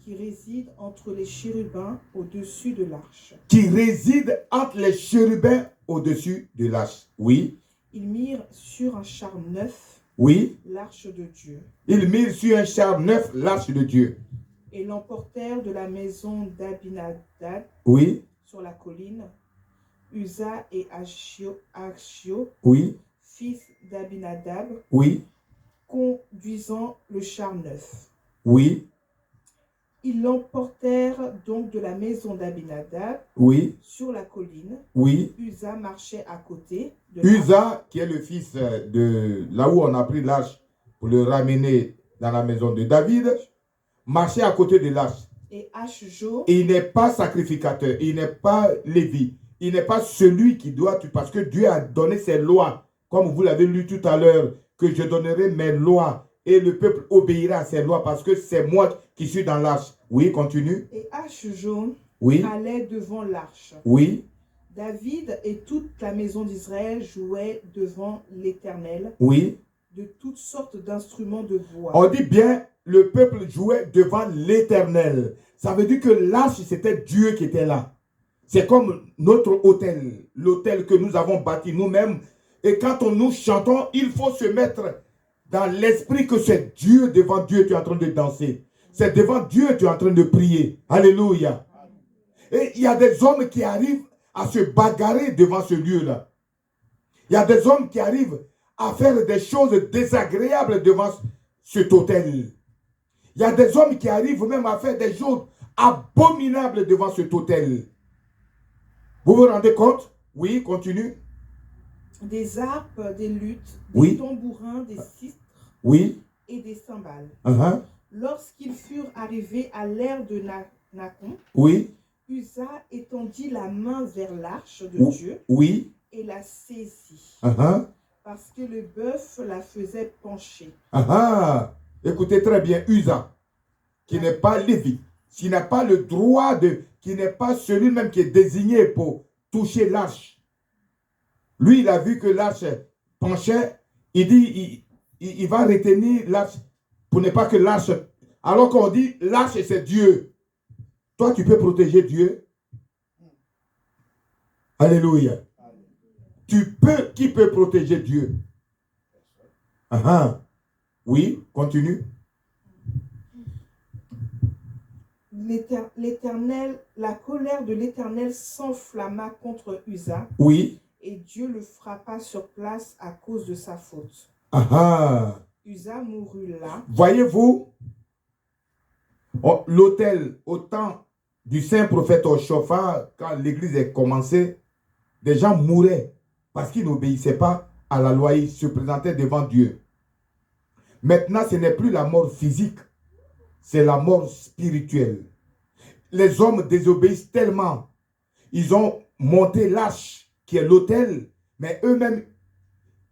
qui réside entre les chérubins au-dessus de l'arche. Qui réside entre les chérubins au-dessus de l'arche. Oui. Ils mirent sur un char neuf. Oui. L'arche de Dieu. Ils mirent sur un char neuf l'arche de Dieu. Et l'emportèrent de la maison d'Abinadab. Oui. Sur la colline. Uza et Achio, oui. Fils d'Abinadab, oui. Conduisant le char neuf. Oui. Ils l'emportèrent donc de la maison d'Abinadab, oui. Sur la colline. Oui. Uza marchait à côté de Uza, qui est le fils de là où on a pris l'arche pour le ramener dans la maison de David, marchait à côté de l'arche. Et Achjo, il n'est pas sacrificateur, il n'est pas Lévi. Il n'est pas celui qui doit, parce que Dieu a donné ses lois, comme vous l'avez lu tout à l'heure, que je donnerai mes lois et le peuple obéira à ces lois parce que c'est moi qui suis dans l'arche. Oui, continue. Et Achjo oui. allait devant l'arche. Oui. David et toute la maison d'Israël jouaient devant l'Éternel. Oui. De toutes sortes d'instruments de voix. On dit bien, le peuple jouait devant l'Éternel. Ça veut dire que l'arche, c'était Dieu qui était là. C'est comme notre autel, l'autel que nous avons bâti nous-mêmes. Et quand nous chantons, il faut se mettre dans l'esprit que c'est Dieu, devant Dieu, tu es en train de danser. C'est devant Dieu, tu es en train de prier. Alléluia. Et il y a des hommes qui arrivent à se bagarrer devant ce lieu-là. Il y a des hommes qui arrivent à faire des choses désagréables devant cet autel. Il y a des hommes qui arrivent même à faire des choses abominables devant cet autel. Vous vous rendez compte? Oui, continue. Des harpes, des luttes, oui. Des tambourins, des sistres oui. Et des cymbales. Lorsqu'ils furent arrivés à l'ère de Nacon, oui. Uza étendit la main vers l'arche de Dieu oui. Et la saisit. Parce que le bœuf la faisait pencher. écoutez très bien, Uza, qui n'est pas Lévi, qui n'a pas le droit de, qui n'est pas celui-même qui est désigné pour toucher l'arche. Lui, il a vu que l'arche penchait, il dit, il va retenir l'arche pour ne pas que l'arche, alors qu'on dit, l'arche c'est Dieu. Toi, tu peux protéger Dieu. Alléluia. Qui peut protéger Dieu? Oui, continue. L'Éternel, la colère de l'Éternel s'enflamma contre Uza. Oui. Et Dieu le frappa sur place à cause de sa faute. Uza mourut là. Voyez-vous, l'autel au temps du saint prophète Oshopha, quand l'église a commencé, des gens mouraient parce qu'ils n'obéissaient pas à la loi, ils se présentaient devant Dieu. Maintenant, ce n'est plus la mort physique, c'est la mort spirituelle. Les hommes désobéissent tellement. Ils ont monté l'arche qui est l'autel, mais eux-mêmes,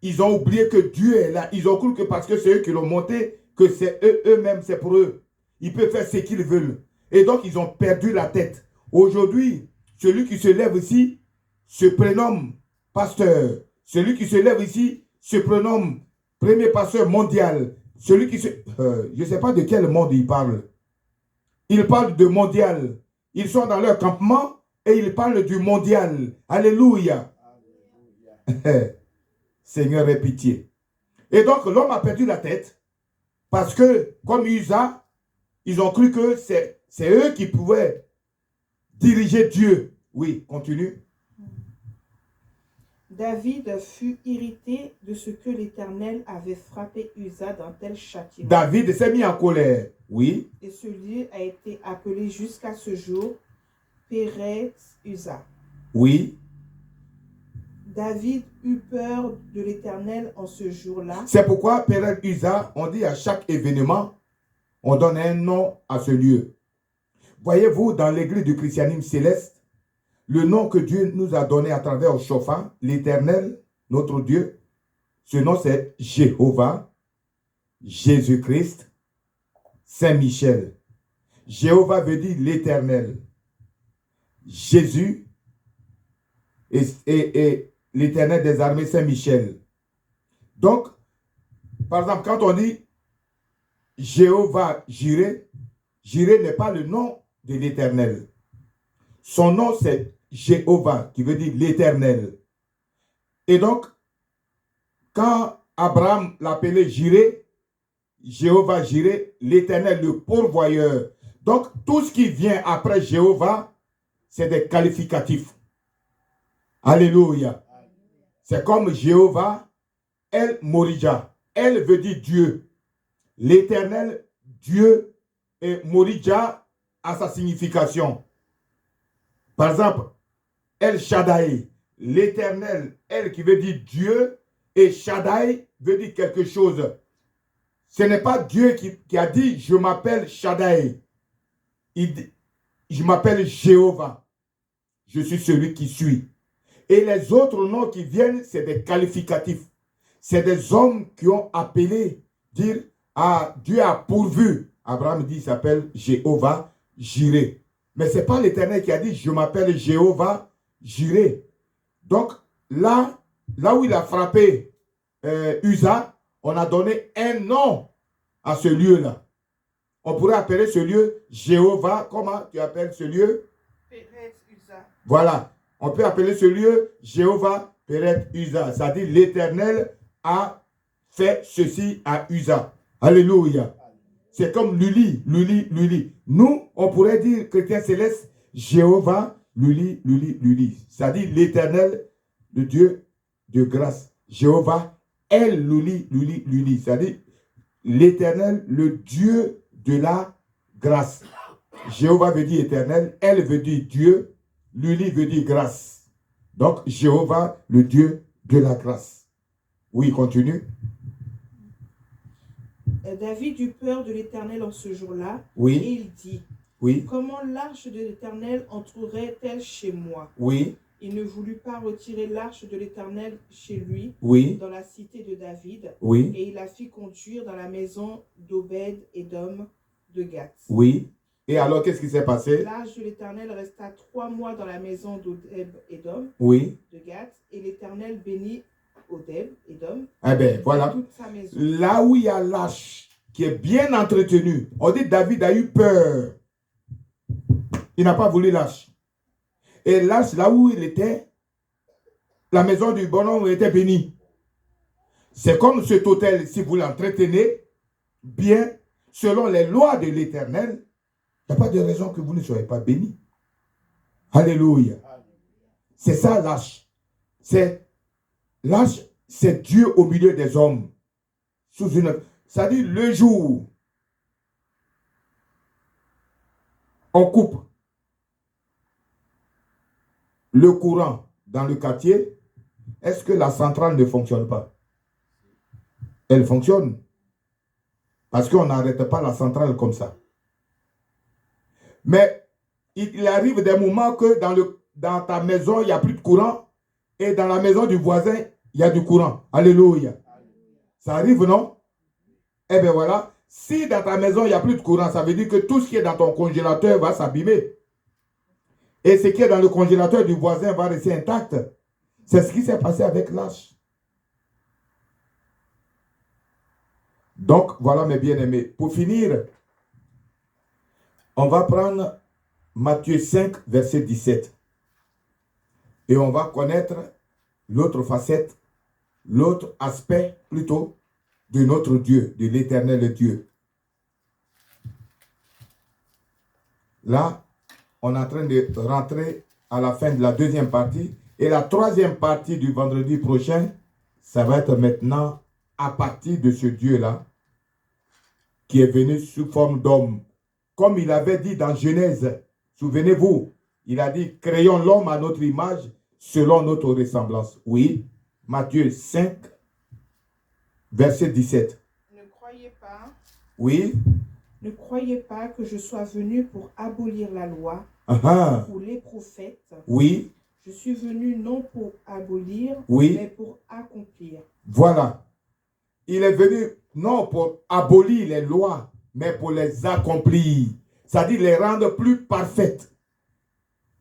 ils ont oublié que Dieu est là. Ils ont cru que parce que c'est eux qui l'ont monté, que c'est eux-mêmes, c'est pour eux. Ils peuvent faire ce qu'ils veulent. Et donc, ils ont perdu la tête. Aujourd'hui, celui qui se lève ici se prénomme pasteur. Celui qui se lève ici se prénomme premier pasteur mondial. Celui qui se... je ne sais pas de quel monde il parle. Il parle de mondial. Ils sont dans leur campement et ils parlent du mondial. Alléluia. Seigneur, aie pitié. Et donc, l'homme a perdu la tête parce que, comme Uza, ils ont cru que c'est eux qui pouvaient diriger Dieu. Oui, continue. David fut irrité de ce que l'Éternel avait frappé Uza d'un tel châtiment. David s'est mis en colère. Oui. Et ce lieu a été appelé jusqu'à ce jour Pérez Uza. Oui. David eut peur de l'Éternel en ce jour-là. C'est pourquoi Pérez Uza, on dit à chaque événement, on donne un nom à ce lieu. Voyez-vous, dans l'église du christianisme céleste, le nom que Dieu nous a donné à travers Oshopha, l'Éternel, notre Dieu, ce nom c'est Jéhovah, Jésus-Christ, Saint-Michel. Jéhovah veut dire l'Éternel. Jésus et l'Éternel des armées, Saint-Michel. Donc, par exemple, quand on dit Jéhovah Jireh, Jireh n'est pas le nom de l'Éternel. Son nom c'est Jéhovah, qui veut dire l'Éternel. Et donc, quand Abraham l'appelait Jireh, Jéhovah Jireh, l'Éternel, le pourvoyeur. Donc, tout ce qui vient après Jéhovah, c'est des qualificatifs. Alléluia. C'est comme Jéhovah, El Morija. El veut dire Dieu. L'Éternel, Dieu, et Morija a sa signification. Par exemple, El Shaddai, l'Éternel, El qui veut dire Dieu, et Shaddai veut dire quelque chose. Ce n'est pas Dieu qui a dit, je m'appelle Shaddai. Je m'appelle Jéhovah. Je suis celui qui suis. Et les autres noms qui viennent, c'est des qualificatifs. C'est des hommes qui ont appelé, dire, ah, Dieu a pourvu. Abraham dit, il s'appelle Jéhovah Jireh. Mais ce n'est pas l'Éternel qui a dit, je m'appelle Jéhovah Jireh. Donc, là où il a frappé Uza, on a donné un nom à ce lieu-là. On pourrait appeler ce lieu Jéhovah. Comment tu appelles ce lieu? Pérez Uza. Voilà. On peut appeler ce lieu Jéhovah Pérez Uza. C'est-à-dire l'Éternel a fait ceci à Uza. Alléluia. C'est comme Luli. Nous, on pourrait dire, chrétien céleste, Jéhovah, Luli. C'est-à-dire l'Éternel, le Dieu de grâce. Jéhovah, El Luli. C'est-à-dire l'Éternel, le Dieu de la grâce. Jéhovah veut dire éternel, El veut dire Dieu, Luli veut dire grâce. Donc, Jéhovah, le Dieu de la grâce. Oui, continue. David eut peur de l'Éternel en ce jour-là. Oui. Et il dit, oui. Comment l'arche de l'Éternel entrerait-elle chez moi? Oui. Il ne voulut pas retirer l'arche de l'Éternel chez lui, dans la cité de David, et il la fit conduire dans la maison d'Obed-Édom de Gath. Oui. Et alors, qu'est-ce qui s'est passé? L'arche de l'Éternel resta 3 mois dans la maison d'Obed-Édom de Gath, et l'Éternel bénit Obed-Édom. Eh bien, voilà. Toute sa maison. Là où il y a l'arche qui est bien entretenue, on dit David a eu peur. Il n'a pas voulu l'arche. Et l'arche, là où il était, la maison du bonhomme était bénie. C'est comme cet hôtel, si vous l'entretenez bien, selon les lois de l'Éternel, il n'y a pas de raison que vous ne soyez pas bénis. Alléluia. C'est ça l'arche. L'arche, c'est Dieu au milieu des hommes. Ça dit le jour, on coupe le courant dans le quartier, est-ce que la centrale ne fonctionne pas? Elle fonctionne. Parce qu'on n'arrête pas la centrale comme ça. Mais il arrive des moments que dans ta maison, il n'y a plus de courant et dans la maison du voisin, il y a du courant. Alléluia. Ça arrive, non? Eh bien voilà. Si dans ta maison, il n'y a plus de courant, ça veut dire que tout ce qui est dans ton congélateur va s'abîmer. Et ce qui est dans le congélateur du voisin va rester intact. C'est ce qui s'est passé avec l'arche. Donc, voilà mes bien-aimés. Pour finir, on va prendre Matthieu 5, verset 17. Et on va connaître l'autre facette, l'autre aspect plutôt de notre Dieu, de l'Éternel Dieu. Là, on est en train de rentrer à la fin de la deuxième partie. Et la troisième partie du vendredi prochain, ça va être maintenant à partir de ce Dieu-là qui est venu sous forme d'homme. Comme il avait dit dans Genèse, souvenez-vous, il a dit, créons l'homme à notre image, selon notre ressemblance. Oui, Matthieu 5, verset 17. Ne croyez pas. Oui. Ne croyez pas que je sois venu pour abolir la loi ou les prophètes. Oui. Je suis venu non pour abolir, mais pour accomplir. Voilà. Il est venu non pour abolir les lois, mais pour les accomplir. C'est-à-dire les rendre plus parfaites.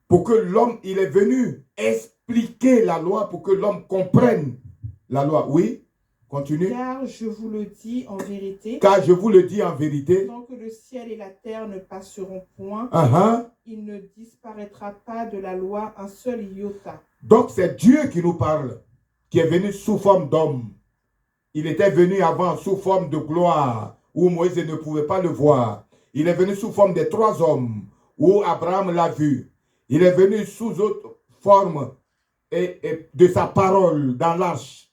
Pour que l'homme, il est venu expliquer la loi, pour que l'homme comprenne la loi. Oui. Continue. Car je vous le dis en vérité. Car je vous le dis en vérité. Tant que le ciel et la terre ne passeront point, il ne disparaîtra pas de la loi un seul iota. Donc c'est Dieu qui nous parle, qui est venu sous forme d'homme. Il était venu avant sous forme de gloire, où Moïse ne pouvait pas le voir. Il est venu sous forme des 3 hommes, où Abraham l'a vu. Il est venu sous autre forme et de sa parole dans l'arche.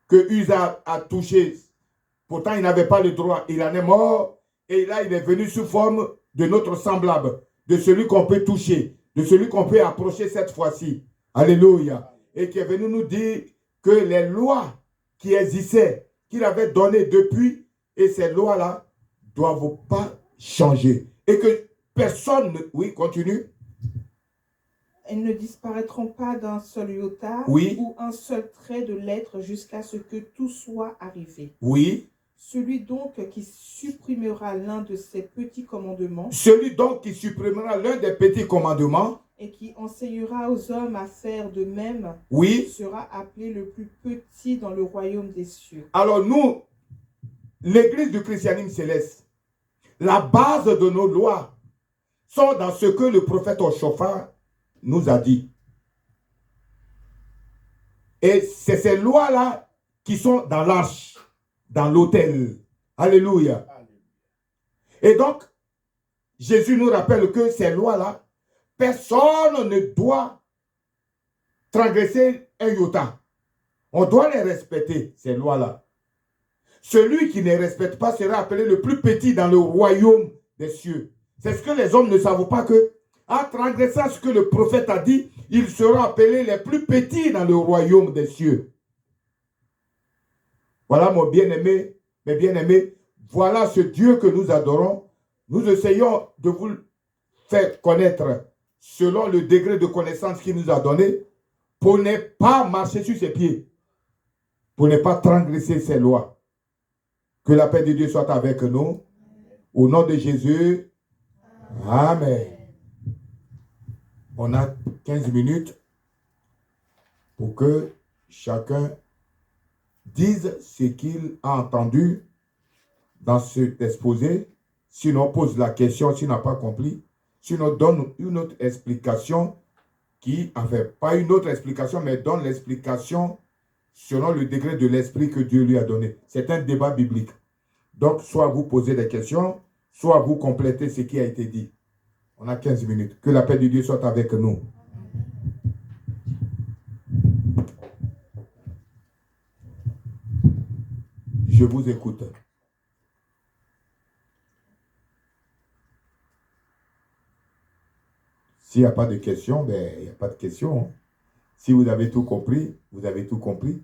Que Uza a touché. Pourtant, il n'avait pas le droit. Il en est mort. Et là, il est venu sous forme de notre semblable. De celui qu'on peut toucher. De celui qu'on peut approcher cette fois-ci. Alléluia. Et qui est venu nous dire que les lois qui existaient, qu'il avait données depuis, et ces lois-là, ne doivent pas changer. Et que personne... Oui, continue. Elles ne disparaîtront pas d'un seul iota ou un seul trait de lettre jusqu'à ce que tout soit arrivé. Oui. Celui donc qui supprimera l'un de ces petits commandements. Celui donc qui supprimera l'un des petits commandements. Et qui enseignera aux hommes à faire de même. Oui. Sera appelé le plus petit dans le royaume des cieux. Alors nous, l'église du christianisme céleste, la base de nos lois sont dans ce que le prophète Oshofar nous a dit. Et c'est ces lois-là qui sont dans l'arche, dans l'autel. Alléluia. Et donc, Jésus nous rappelle que ces lois-là, personne ne doit transgresser un iota. On doit les respecter, ces lois-là. Celui qui ne les respecte pas sera appelé le plus petit dans le royaume des cieux. C'est ce que les hommes ne savent pas, que en transgressant ce que le prophète a dit, ils seront appelés les plus petits dans le royaume des cieux. Voilà mon bien-aimé, mes bien-aimés, voilà ce Dieu que nous adorons. Nous essayons de vous faire connaître selon le degré de connaissance qu'il nous a donné, pour ne pas marcher sur ses pieds, pour ne pas transgresser ses lois. Que la paix de Dieu soit avec nous. Au nom de Jésus. Amen. On a 15 minutes pour que chacun dise ce qu'il a entendu dans cet exposé. Sinon, pose la question s'il n'a pas compris. Sinon, donne une autre explication qui, enfin, pas une autre explication, mais donne l'explication selon le degré de l'esprit que Dieu lui a donné. C'est un débat biblique. Donc, soit vous posez des questions, soit vous complétez ce qui a été dit. On a 15 minutes. Que la paix de Dieu soit avec nous. Je vous écoute. S'il n'y a pas de questions, ben, il n'y a pas de questions. Si vous avez tout compris, vous avez tout compris.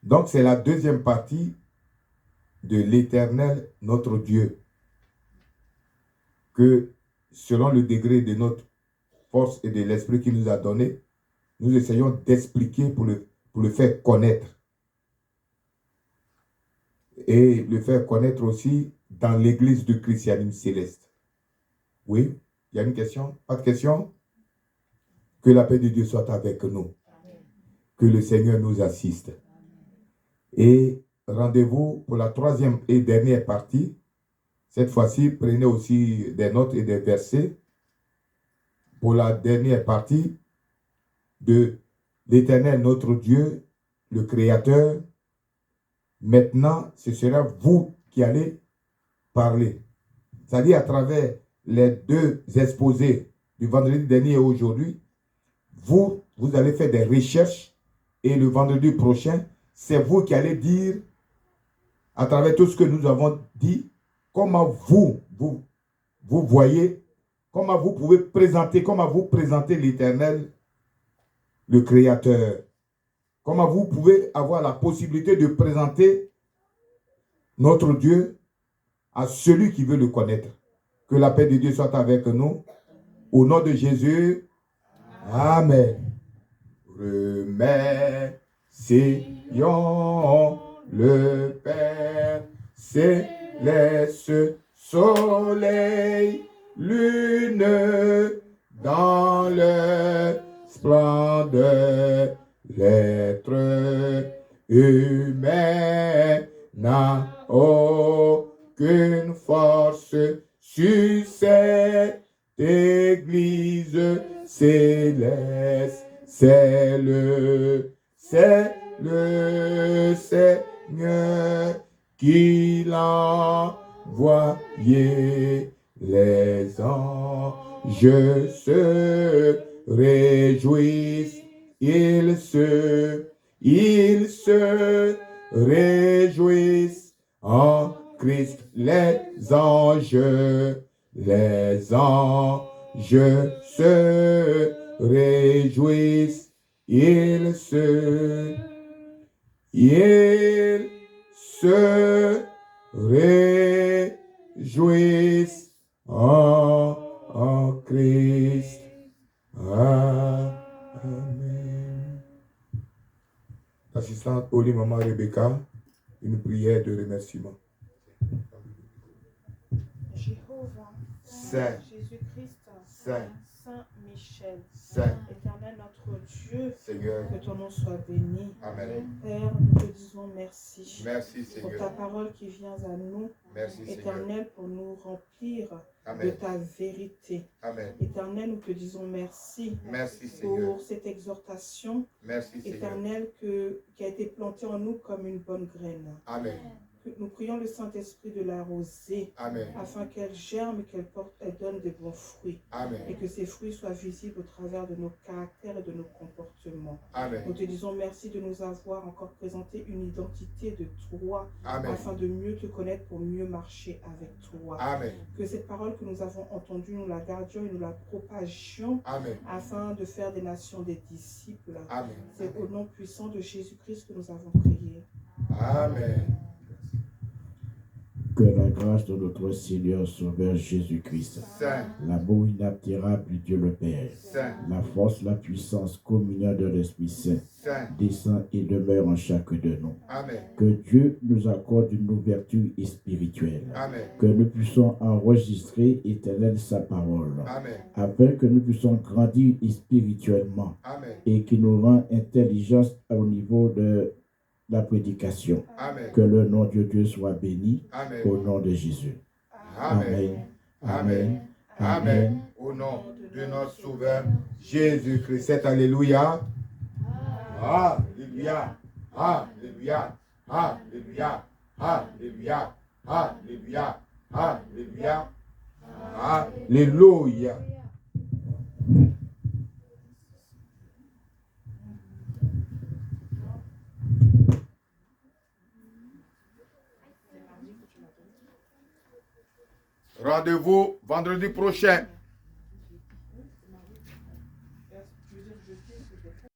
Donc, c'est la deuxième partie de l'Éternel, notre Dieu. Que, selon le degré de notre force et de l'esprit qu'il nous a donné, nous essayons d'expliquer pour le faire connaître. Et le faire connaître aussi dans l'église du christianisme céleste. Oui, il y a une question? Pas de question? Que la paix de Dieu soit avec nous. Que le Seigneur nous assiste. Et rendez-vous pour la troisième et dernière partie. Cette fois-ci, prenez aussi des notes et des versets pour la dernière partie de l'Éternel, notre Dieu, le Créateur. Maintenant, ce sera vous qui allez parler. C'est-à-dire à travers les deux exposés du vendredi dernier et aujourd'hui, vous allez faire des recherches et le vendredi prochain, c'est vous qui allez dire, à travers tout ce que nous avons dit, comment vous voyez, comment vous pouvez présenter, comment vous présentez l'Éternel, le Créateur. Comment vous pouvez avoir la possibilité de présenter notre Dieu à celui qui veut le connaître. Que la paix de Dieu soit avec nous. Au nom de Jésus. Amen. Remercions le Père céleste, soleil, lune, dans le splendeur, l'être humain n'a aucune force sur cette église céleste. C'est le Seigneur qui l'a envoyé. Les anges se réjouissent, ils se réjouissent en Christ. Les anges se réjouissent, ils se réjouissent en Christ. Amen. Assistante Oli Maman Rebecca, une prière de remerciement. Jéhovah, Saint Jésus-Christ, Saint Saint-Michel, Saint Éternel notre Dieu, Seigneur, que ton nom soit béni. Amen. Père, nous te disons merci. Merci pour Seigneur. ta parole qui vient à nous. Merci Éternel, Seigneur. pour nous remplir Amen. de ta vérité. Amen. Éternel, nous te disons merci. Merci Seigneur. Pour cette exhortation. Merci Seigneur. Éternel, qui a été plantée en nous comme une bonne graine. Amen. Nous prions le Saint-Esprit de l'arroser. Amen. Afin qu'elle germe et qu'elle donne de bons fruits. Amen. Et que ces fruits soient visibles au travers de nos caractères et de nos comportements. Amen. Nous te disons merci de nous avoir encore présenté une identité de toi. Amen. Afin de mieux te connaître pour mieux marcher avec toi. Amen. Que cette parole que nous avons entendue, nous la gardions et nous la propagions. Amen. Afin de faire des nations des disciples. Amen. C'est au nom puissant de Jésus-Christ que nous avons prié. Amen. Que la grâce de notre Seigneur Sauveur Jésus-Christ, l'amour inaltérable du Dieu le Père, la force, la puissance, communion de l'Esprit Saint, descend et demeure en chacun de nous. Amen. Que Dieu nous accorde une ouverture spirituelle. Amen. Que nous puissions enregistrer éternel sa parole. Amen. Afin que nous puissions grandir spirituellement. Amen. Et qui nous rend intelligence au niveau de la prédication. Amen. Que le nom de Dieu soit béni. Amen. Au nom de Jésus. Amen. Amen. Amen. Au nom de notre Sauveur Jésus-Christ. Alléluia. Alléluia. Alléluia. Alléluia. Alléluia. Alléluia. Alléluia. Alléluia. Rendez-vous vendredi prochain.